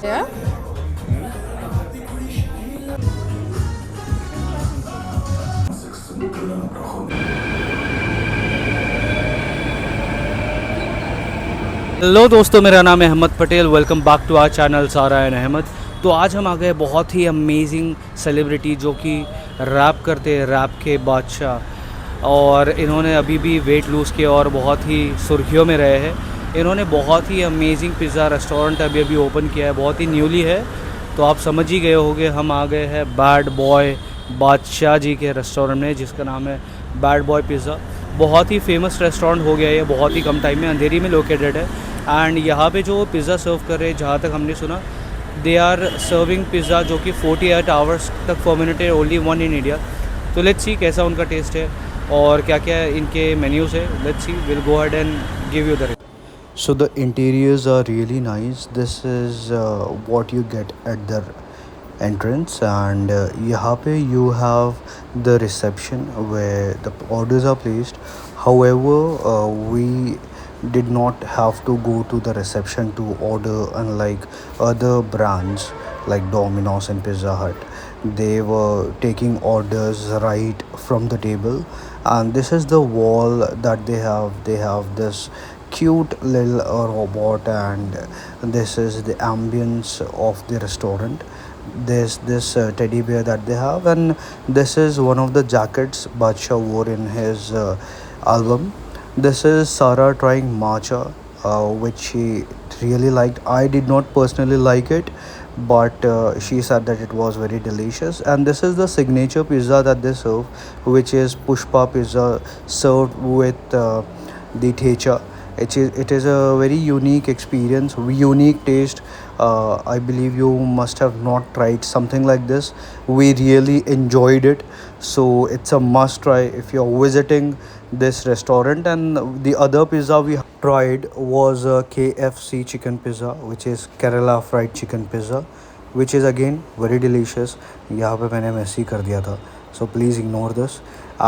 Yeah. Hello दोस्तों, मेरा नाम है Ahmed Patel. Welcome back to our channel Sara and Ahmed. तो आज हम आ गए बहुत ही अमेजिंग सेलिब्रिटी जो कि रैप करते हैं, रैप के बादशाह। और इन्होंने अभी भी वेट लूज़ किया और बहुत ही सुर्खियों में रहे हैं। इन्होंने बहुत ही अमेजिंग पिज़्ज़ा रेस्टोरेंट अभी अभी ओपन किया है, बहुत ही न्यूली है। तो आप समझ ही गए होंगे, हम आ गए हैं बैड बॉय बादशाह जी के रेस्टोरेंट में, जिसका नाम है बैड बॉय पिज़्ज़ा। बहुत ही फेमस रेस्टोरेंट हो गया है ये, बहुत ही कम टाइम में, अंधेरी में लोकेटेड है। एंड यहाँ पे जो पिज़्ज़ा सर्व कर रहे हैं, जहाँ तक हमने सुना, दे आर सर्विंग पिज़्ज़ा जो कि 48 आवर्स तक फर्मिनेटेड, ओनली वन इन इंडिया। तो लेट्स सी कैसा उनका टेस्ट है और क्या क्या इनके मेन्यूज़ है। Let's see, will go ahead and give you the. So the interiors are really nice. This is what you get at the entrance, and यहाँ पे you have the reception where the orders are placed. However, we did not have to go to the reception to order, unlike other brands like Domino's and Pizza Hut. They were taking orders right from the table, and this is the wall that they have. They have this cute little robot, and this is the ambience of the restaurant. There's this teddy bear that they have, and this is one of the jackets Badsha wore in his album. This is Sarah trying matcha, which she really liked. I did not personally like it, but she said that it was very delicious. And this is the signature pizza that they serve, which is Pushpa pizza served with the thecha. It is a very unique experience, unique taste. I believe you must have not tried something like this. We really enjoyed it, so it's a must try if you're visiting this restaurant. And the other pizza we tried was a KFC chicken pizza, which is Kerala fried chicken pizza, which is again very delicious. यहाँ पे मैंने मैसी कर दिया था, so please ignore this.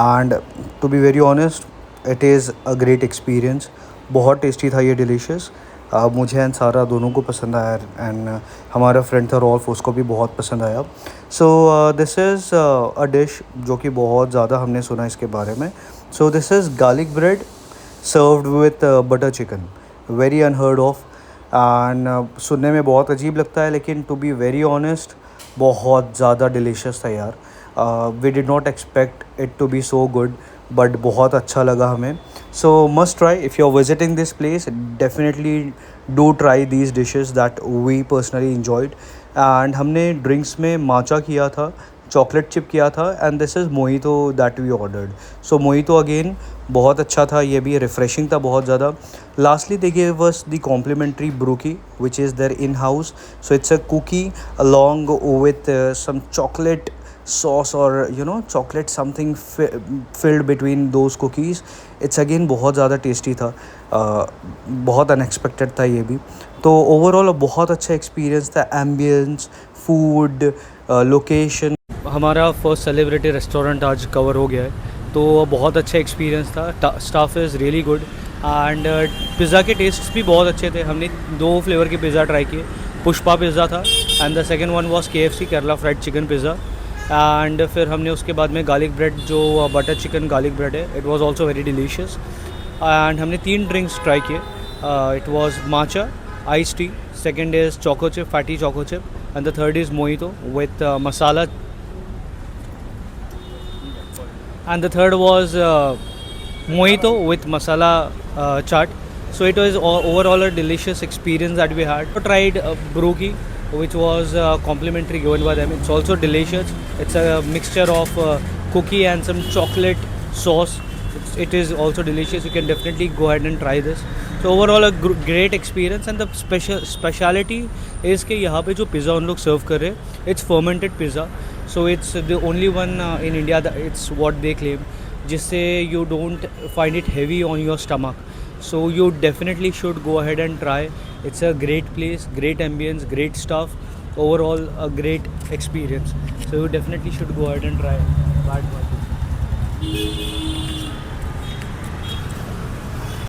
And to be very honest, it is a great experience. बहुत tasty था ये, delicious. मुझे एंड सारा दोनों को पसंद आया, एंड हमारा फ्रेंड था रॉल्फ, उसको भी बहुत पसंद आया। So this is a dish जो कि बहुत ज़्यादा हमने सुना इसके बारे में। So this is garlic bread served with butter chicken, very unheard of. And सुनने में बहुत अजीब लगता है, लेकिन टू बी वेरी ऑनेस्ट बहुत ज़्यादा डिलीशियस था यार। We did not expect it to be so good, but बहुत अच्छा लगा हमें। So must try if you are visiting this place, definitely do try these dishes that we personally enjoyed. And हमने drinks में matcha किया था, chocolate chip किया था, and this is mojito that we ordered. So mojito again बहुत अच्छा था, ये भी रिफ़्रेशिंग था बहुत ज़्यादा। Lastly they gave us the complimentary brookie which is there in house. So it's a cookie along with some chocolate sauce, or you know, chocolate something filled between those cookies. It's again बहुत ज़्यादा tasty था, बहुत unexpected था ये भी। तो overall बहुत अच्छा एक्सपीरियंस था, एम्बियंस, फूड, लोकेशन। हमारा फर्स्ट सेलिब्रिटी रेस्टोरेंट आज कवर हो गया है, तो बहुत अच्छा एक्सपीरियंस था। Staff is really good, and pizza के टेस्ट्स भी बहुत अच्छे थे। हमने 2 फ्लेवर के पिज़्ज़ा ट्राई किए। पुष्पा पिज़्ज़ा था, and the second one was KFC Kerala fried chicken pizza. And फिर हमने उसके बाद में गार्लिक ब्रेड, जो बटर चिकन गार्लिक ब्रेड है, it was also very delicious. And हमने 3 ड्रिंक्स ट्राई किए। It was matcha ice tea, second is choco chip, fatty choco chip, and the third is mojito with masala, and the third was mojito with masala chaat. So it was overall a delicious experience that we had. I tried brookie, which was complimentary given by them. It's also delicious. It's a mixture of cookie and some chocolate sauce. It is also delicious. You can definitely go ahead and try this. So overall a great experience, and the speciality is कि यहाँ पे जो pizza उन लोग सर्व कर रहे हैं, it's fermented pizza. So it's the only one in India that it's what they claim, जिससे you don't find it heavy on your stomach. So you definitely should go ahead and try. It's a great place, great ambience, great stuff. Overall a great experience. So you definitely should go ahead and try. Bad.